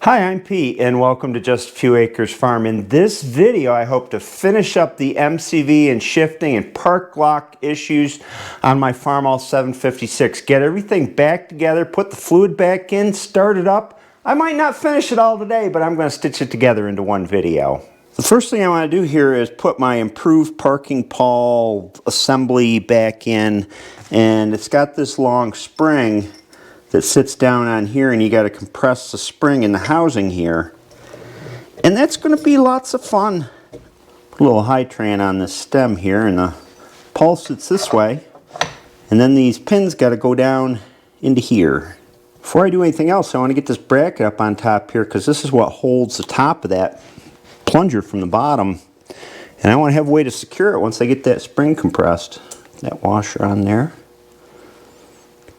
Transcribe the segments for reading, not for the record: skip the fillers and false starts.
Hi, I'm Pete and welcome to Just a Few Acres Farm. In this video, I hope to finish up the MCV and shifting and park lock issues on my Farmall 756. Get everything back together, put the fluid back in, start it up. I might not finish it all today, but I'm going to stitch it together into one video. The first thing I want to do here is put my improved parking pawl assembly back in, and it's got this long spring that sits down on here, and you got to compress the spring in the housing here, and that's going to be lots of fun. Put a little Hy-Tran on this stem here, and the pawl sits this way, and then these pins got to go down into here. Before I do anything else, I want to get this bracket up on top here, because this is what holds the top of that plunger from the bottom, and I want to have a way to secure it once I get that spring compressed. That washer on there,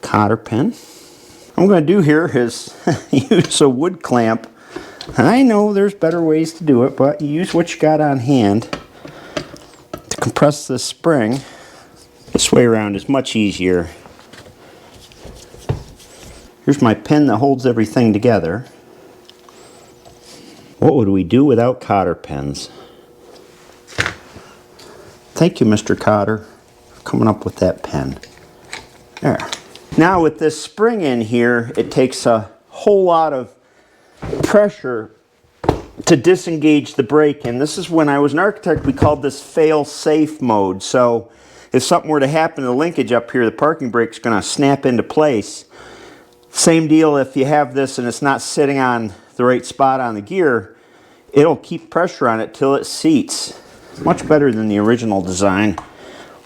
cotter pin. What I'm going to do here is use a wood clamp. I know there's better ways to do it, but you use what you got on hand to compress this spring. This way around is much easier. Here's my pin that holds everything together. What would we do without cotter pins? Thank you, Mr. Cotter, for coming up with that pin. There. Now with this spring in here, it takes a whole lot of pressure to disengage the brake. And this is when I was an architect, we called this fail-safe mode. So if something were to happen to the linkage up here, the parking brake's going to snap into place. Same deal if you have this and it's not sitting on the right spot on the gear, it'll keep pressure on it till it seats. Much better than the original design.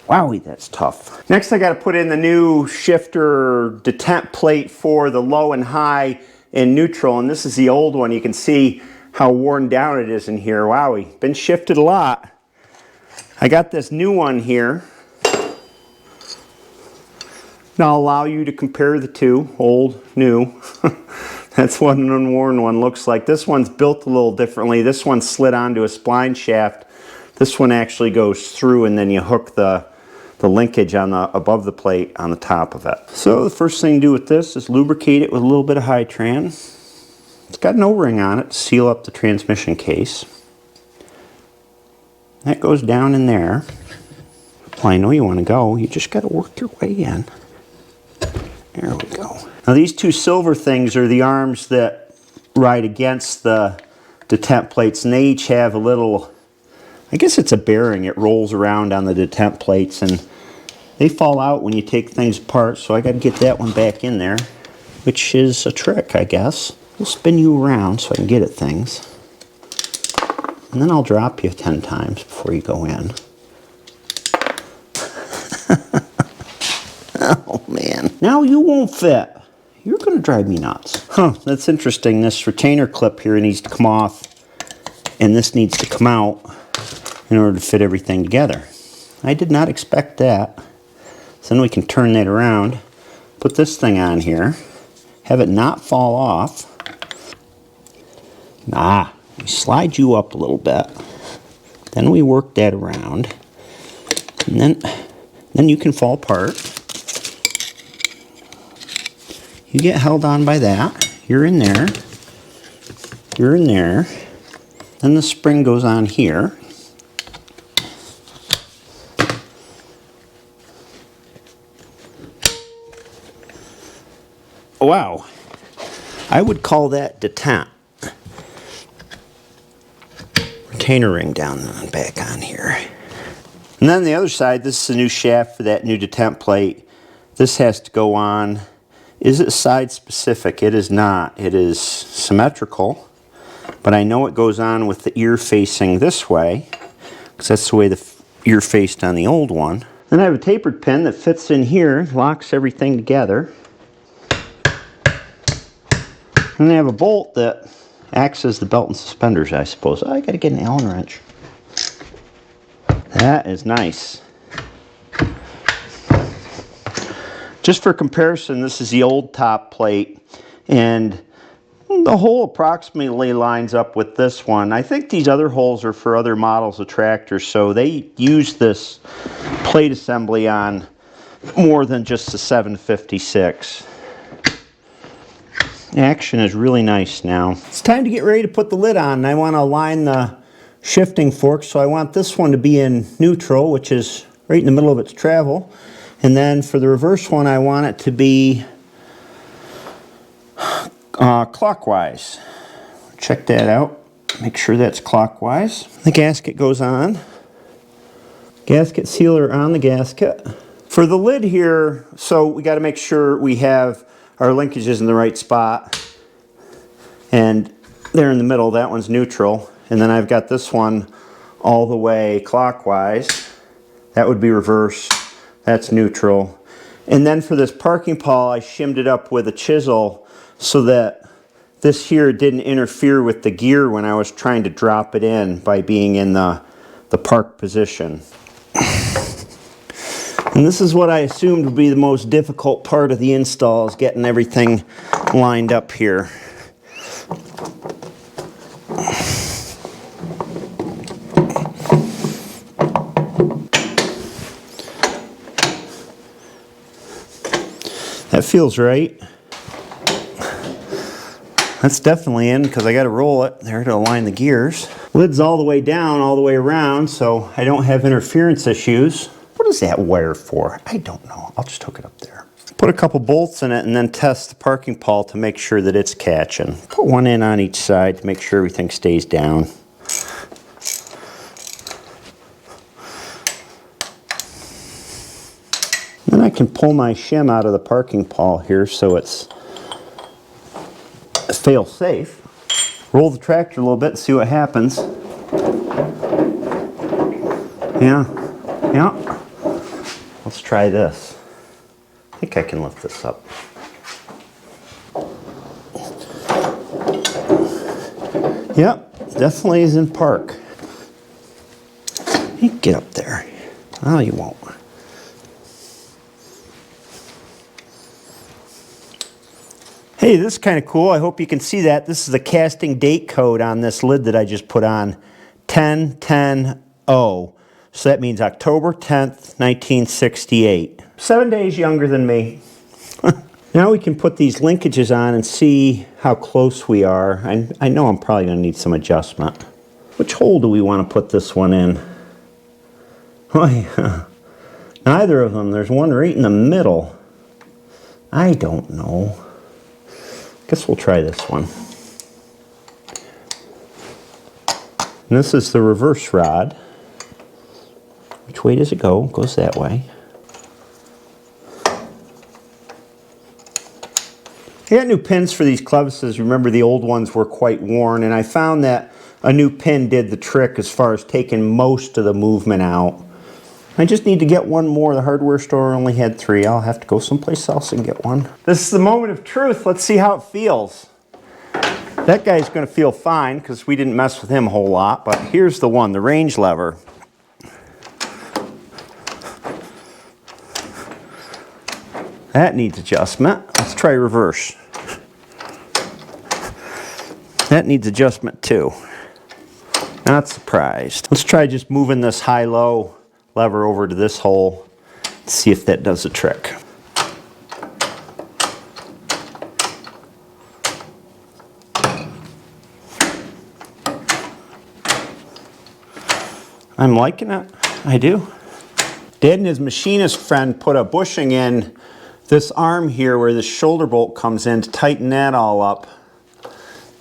Wowie, that's tough. Next I got to put in the new shifter detent plate for the low and high and neutral, and this is the old one. You can see how worn down it is in here. Wowie, been shifted a lot. I got this new one here. And I'll allow you to compare the two, old, new. That's what an unworn one looks like. This one's built a little differently. This one slid onto a spline shaft. This one actually goes through, and then you hook the linkage on the above the plate on the top of it. So the first thing to do with this is lubricate it with a little bit of Hy-Tran. It's got an O-ring on it to seal up the transmission case. That goes down in there. Well, I know you want to go. You just got to work your way in. There we go. Now these two silver things are the arms that ride against the detent plates, and they each have a little, I guess it's a bearing. It rolls around on the detent plates, and they fall out when you take things apart, so I got to get that one back in there, which is a trick, I guess. We'll spin you around so I can get at things, and then I'll drop you 10 times before you go in. Oh man, now you won't fit. You're going to drive me nuts. Huh, that's interesting. This retainer clip here needs to come off, and this needs to come out in order to fit everything together. I did not expect that. So then we can turn that around, put this thing on here, have it not fall off. We slide you up a little bit. Then we work that around, and then you can fall apart. You get held on by that. You're in there. You're in there. Then the spring goes on here. Wow. I would call that detent. Retainer ring down and back on here. And then the other side, this is a new shaft for that new detent plate. This has to go on. Is it side specific? It is not. It is symmetrical, but I know it goes on with the ear facing this way, because that's the way the ear faced on the old one. Then I have a tapered pin that fits in here, locks everything together. And I have a bolt that acts as the belt and suspenders, I suppose. I gotta get an Allen wrench. That is nice. Just for comparison, this is the old top plate, and the hole approximately lines up with this one. I think these other holes are for other models of tractors, so they use this plate assembly on more than just the 756. Action is really nice now. It's time to get ready to put the lid on. I want to align the shifting fork, so I want this one to be in neutral, which is right in the middle of its travel. And then for the reverse one, I want it to be clockwise. Check that out. Make sure that's clockwise. The gasket goes on. Gasket sealer on the gasket. For the lid here, so we got to make sure we have our linkages in the right spot. And they're in the middle. That one's neutral. And then I've got this one all the way clockwise. That would be reverse. That's neutral. And then for this parking pawl, I shimmed it up with a chisel so that this here didn't interfere with the gear when I was trying to drop it in by being in the park position. And this is what I assumed would be the most difficult part of the install, is getting everything lined up here. That feels right. That's definitely in, because I got to roll it there to align the gears. Lid's all the way down, all the way around, so I don't have interference issues. What is that wire for? I don't know. I'll just hook it up there. Put a couple bolts in it and then test the parking pawl to make sure that it's catching. Put one in on each side to make sure everything stays down. Then I can pull my shim out of the parking pawl here so it's fail safe. Roll the tractor a little bit and see what happens. Yeah. Let's try this. I think I can lift this up. Yep, definitely is in park. You can get up there. Oh, you won't. Hey, this is kind of cool. I hope you can see that. This is the casting date code on this lid that I just put on. 10-10-0. So that means October 10th, 1968. 7 days younger than me. Now we can put these linkages on and see how close we are. I know I'm probably going to need some adjustment. Which hole do we want to put this one in? Oh, yeah. Neither of them. There's one right in the middle. I don't know. Guess we'll try this one. And this is the reverse rod. Which way does it go? It goes that way. I got new pins for these clevises. Remember, the old ones were quite worn, and I found that a new pin did the trick as far as taking most of the movement out. I just need to get one more. The hardware store only had 3. I'll have to go someplace else and get one. This is the moment of truth. Let's see how it feels. That guy's going to feel fine because we didn't mess with him a whole lot, but here's the one, the range lever. That needs adjustment. Let's try reverse. That needs adjustment too. Not surprised. Let's try just moving this high-low lever over to this hole. See if that does the trick. I'm liking it. I do. Dad and his machinist friend put a bushing in this arm here where this shoulder bolt comes in to tighten that all up.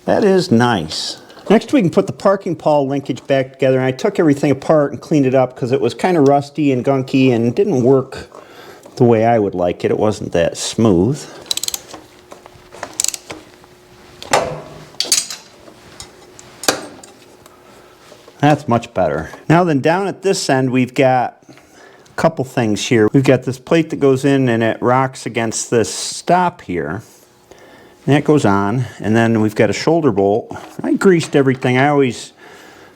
That is nice. Next we can put the parking pawl linkage back together, and I took everything apart and cleaned it up because it was kind of rusty and gunky and didn't work the way I would like it. It wasn't that smooth. That's much better. Now then, down at this end we've got a couple things here. We've got this plate that goes in and it rocks against this stop here. And that goes on, and then we've got a shoulder bolt. I greased everything. I always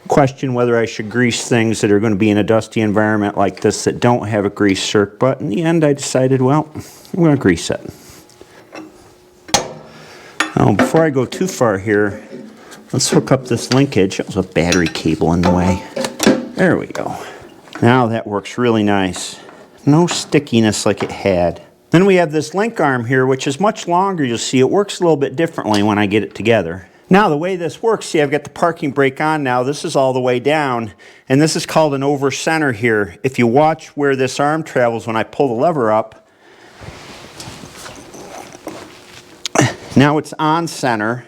question whether I should grease things that are going to be in a dusty environment like this that don't have a grease circ, but in the end I decided, well, I'm going to grease it. Now, before I go too far here, let's hook up this linkage. There's a battery cable in the way. There we go. Now that works really nice. No stickiness like it had. Then we have this link arm here, which is much longer. You'll see it works a little bit differently when I get it together. Now the way this works, see I've got the parking brake on now. This is all the way down, and this is called an over center here. If you watch where this arm travels when I pull the lever up, now it's on center,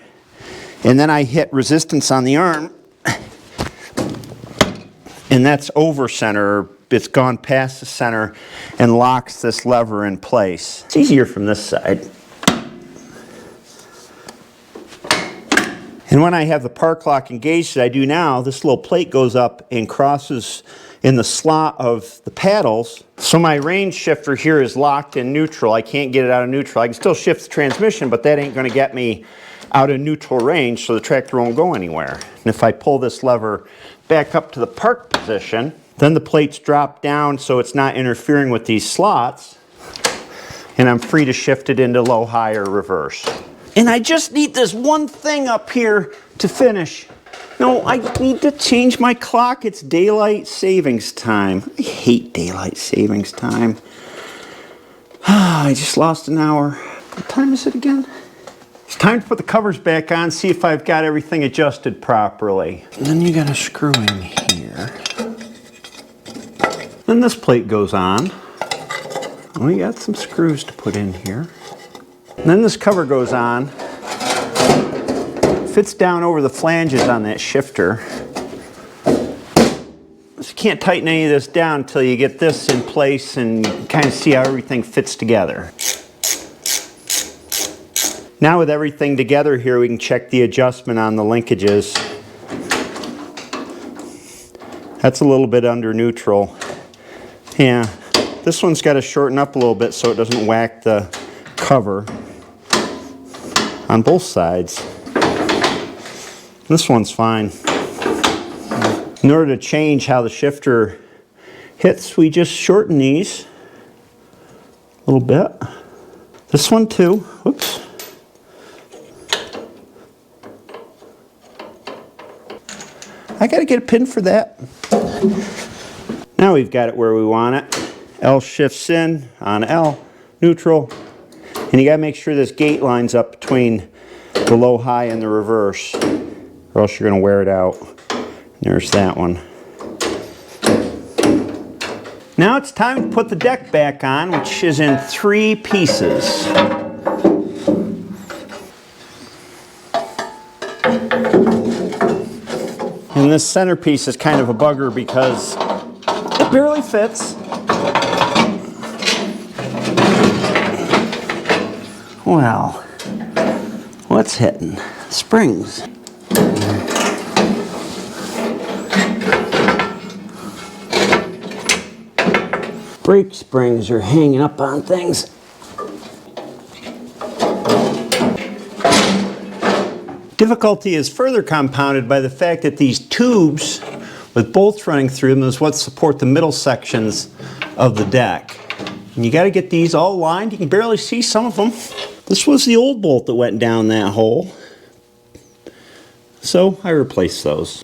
and then I hit resistance on the arm, and that's over center. It's gone past the center and locks this lever in place. It's easier from this side. And when I have the park lock engaged as I do now, this little plate goes up and crosses in the slot of the paddles. So my range shifter here is locked in neutral. I can't get it out of neutral. I can still shift the transmission, but that ain't going to get me out of neutral range, so the tractor won't go anywhere. And if I pull this lever back up to the park position, then the plates drop down so it's not interfering with these slots, and I'm free to shift it into low, high, or reverse. And I just need this one thing up here to finish. No, I need to change my clock. It's daylight savings time. I hate daylight savings time. I just lost an hour. What time is it again? It's time to put the covers back on, see if I've got everything adjusted properly. And then you got a screw in here. Then this plate goes on. We got some screws to put in here. And then this cover goes on, fits down over the flanges on that shifter. So you can't tighten any of this down until you get this in place and kind of see how everything fits together. Now with everything together here, we can check the adjustment on the linkages. That's a little bit under neutral. Yeah, this one's got to shorten up a little bit so it doesn't whack the cover on both sides. This one's fine. In order to change how the shifter hits, we just shorten these a little bit. This one too. Oops. I gotta get a pin for that. Now we've got it where we want it. L shifts in on L, neutral. And you gotta make sure this gate lines up between the low, high, and the reverse, or else you're gonna wear it out. There's that one. Now it's time to put the deck back on, which is in 3 pieces. And this centerpiece is kind of a bugger because it barely fits. Well, what's hitting? Springs. Brake springs are hanging up on things. Difficulty is further compounded by the fact that these tubes with bolts running through them is what support the middle sections of the deck. And you got to get these all lined. You can barely see some of them. This was the old bolt that went down that hole, so I replaced those.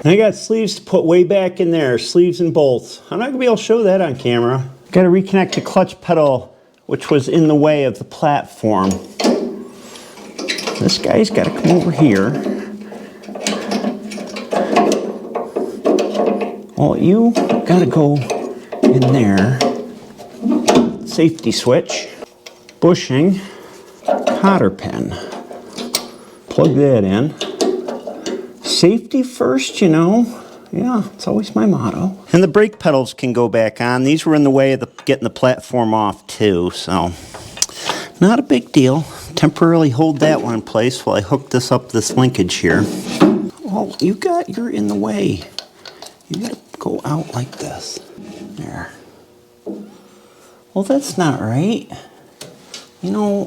I got sleeves to put way back in there, sleeves and bolts. I'm not going to be able to show that on camera. Got to reconnect the clutch pedal, which was in the way of the platform. This guy's got to come over here. Well, you got to go in there. Safety switch, bushing, cotter pin. Plug that in. Safety first, you know. Yeah, it's always my motto. And the brake pedals can go back on. These were in the way of getting the platform off too, so not a big deal. Temporarily hold that one in place while I hook this up this linkage here. Well, you're in the way. You gotta go out like this. There. Well, that's not right. You know,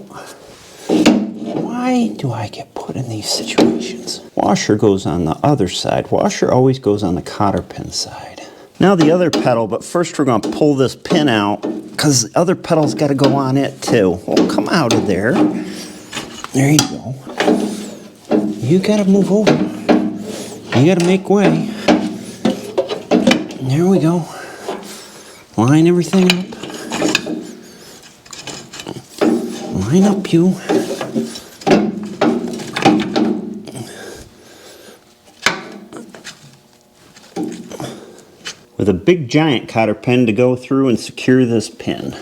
why do I get put in these situations? Washer goes on the other side. Washer always goes on the cotter pin side. Now the other pedal, but first we're going to pull this pin out because the other pedal's got to go on it too. Well, come out of there. There you go. You got to move over. You got to make way. There we go. Line everything up. Line up, you. With a big giant cotter pin to go through and secure this pin.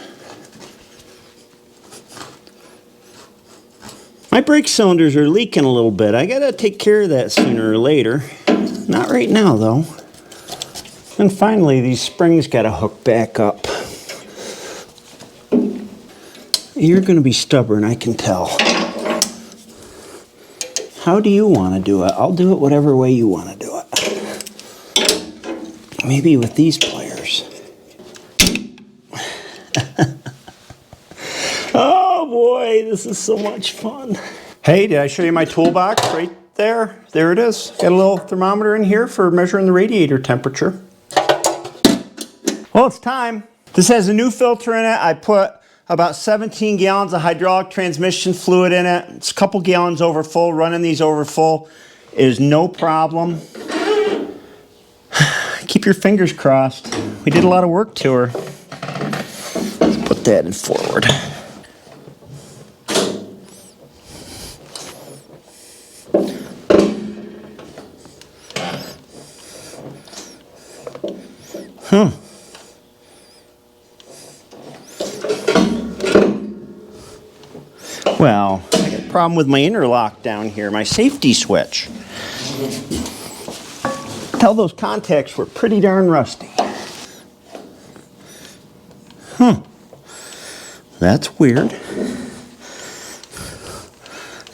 My brake cylinders are leaking a little bit. I gotta take care of that sooner or later. Not right now though. And finally, these springs gotta hook back up. You're gonna be stubborn, I can tell. How do you wanna do it? I'll do it whatever way you wanna do it. Maybe with these pliers. Oh boy, this is so much fun. Hey, did I show you my toolbox right there? There it is. Got a little thermometer in here for measuring the radiator temperature. Well, it's time. This has a new filter in it. I put about 17 gallons of hydraulic transmission fluid in it. It's a couple gallons over full. Running these over full is no problem. Keep your fingers crossed. We did a lot of work to her. Let's put that in forward. Well, I got a problem with my interlock down here, my safety switch. Tell those contacts were pretty darn rusty. That's weird.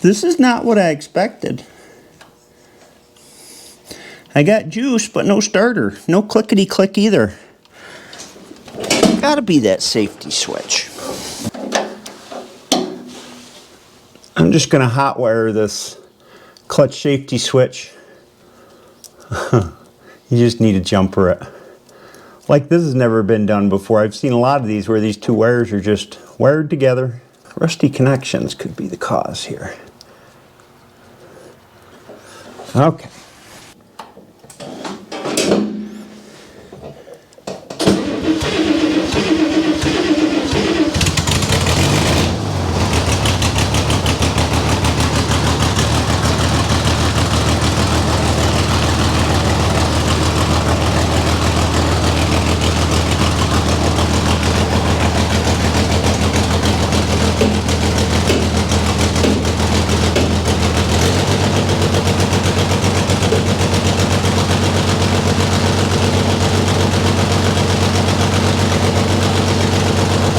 This is not what I expected. I got juice, but no starter. No clickety-click either. Gotta be that safety switch. I'm just gonna hot wire this clutch safety switch. You just need to jumper it. Like this has never been done before. I've seen a lot of these where these two wires are just wired together. Rusty connections could be the cause here. Okay.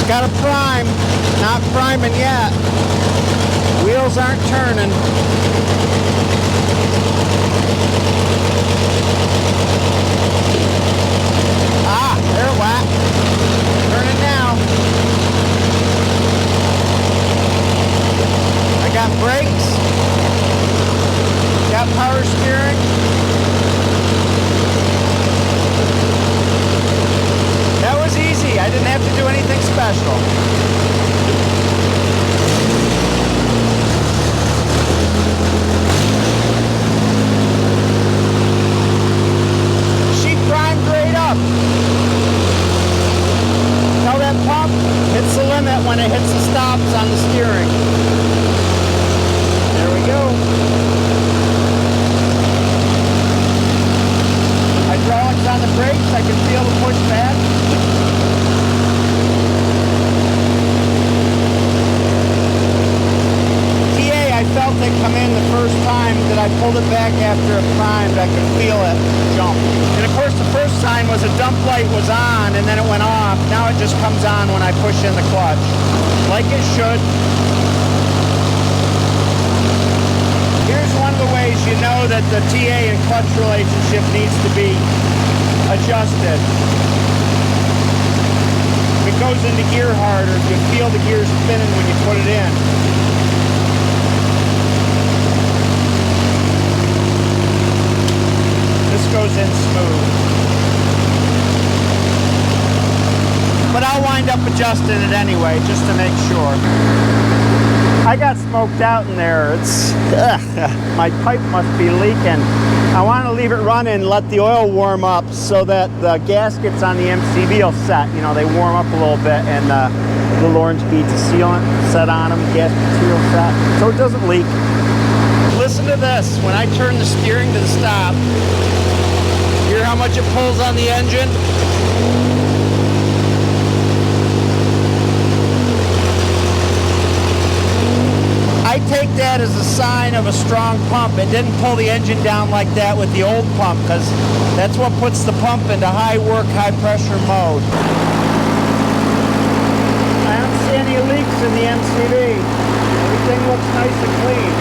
Got a prime, not priming yet. Wheels aren't turning. Ah, they're whack. Turning now. I got brakes. Got power steering. That was easy. I didn't have to do anything special. She primed right up. Tell that pump hits the limit when it hits the stops on the steering. There we go. Hydraulics on the brakes. I can feel the push back. I felt it come in the first time that I pulled it back after it primed. I could feel it jump. And of course the first sign was a dump light was on and then it went off. Now it just comes on when I push in the clutch. Like it should. Here's one of the ways you know that the TA and clutch relationship needs to be adjusted. It goes into gear harder. You feel the gears spinning when you put it in. Goes in smooth. But I'll wind up adjusting it anyway, just to make sure. I got smoked out in there. It's my pipe must be leaking. I want to leave it running and let the oil warm up so that the gaskets on the MCV will set. You know, they warm up a little bit, and the little orange beads of sealant set on them, gasket material set, so it doesn't leak. Listen to this. When I turn the steering to the stop, hear how much it pulls on the engine? I take that as a sign of a strong pump. It didn't pull the engine down like that with the old pump, because that's what puts the pump into high work, high pressure mode. I don't see any leaks in the MCV. Everything looks nice and clean.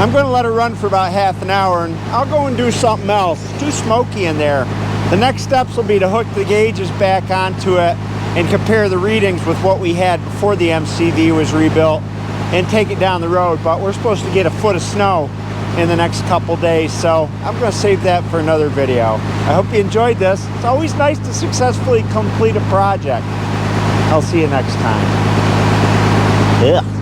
I'm going to let it run for about half an hour, and I'll go and do something else. It's too smoky in there. The next steps will be to hook the gauges back onto it and compare the readings with what we had before the MCV was rebuilt and take it down the road. But we're supposed to get a foot of snow in the next couple days, so I'm going to save that for another video. I hope you enjoyed this. It's always nice to successfully complete a project. I'll see you next time. Ugh.